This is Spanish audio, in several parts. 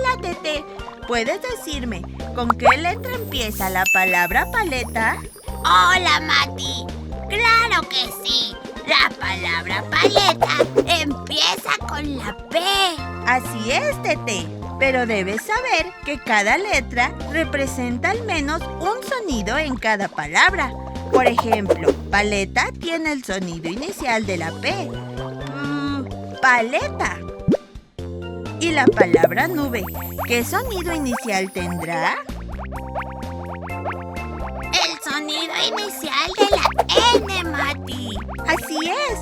Hola, Tete. ¿Puedes decirme con qué letra empieza la palabra paleta? Hola, Mati. Claro que sí. La palabra paleta empieza con la P. Así es, Tete. Pero debes saber que cada letra representa al menos un sonido en cada palabra. Por ejemplo, paleta tiene el sonido inicial de la P. Paleta. Y la palabra nube, ¿qué sonido inicial tendrá? El sonido inicial de la N, Mati. Así es.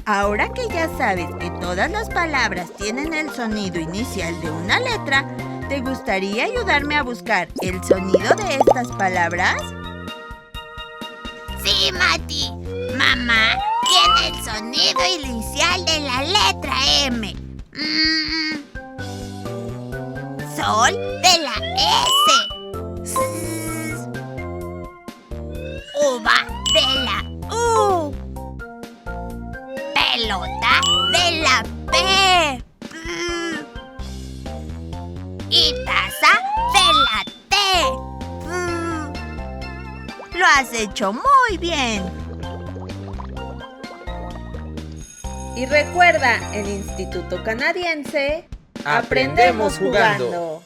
Ahora que ya sabes que todas las palabras tienen el sonido inicial de una letra, ¿te gustaría ayudarme a buscar el sonido de estas palabras? Sí, Mati. Mamá tiene el sonido inicial de la letra M. Sol de la S. Uva de la U. Pelota de la P. Y taza de la T. Lo has hecho muy bien. Y recuerda, en Instituto Canadiense, aprendemos jugando.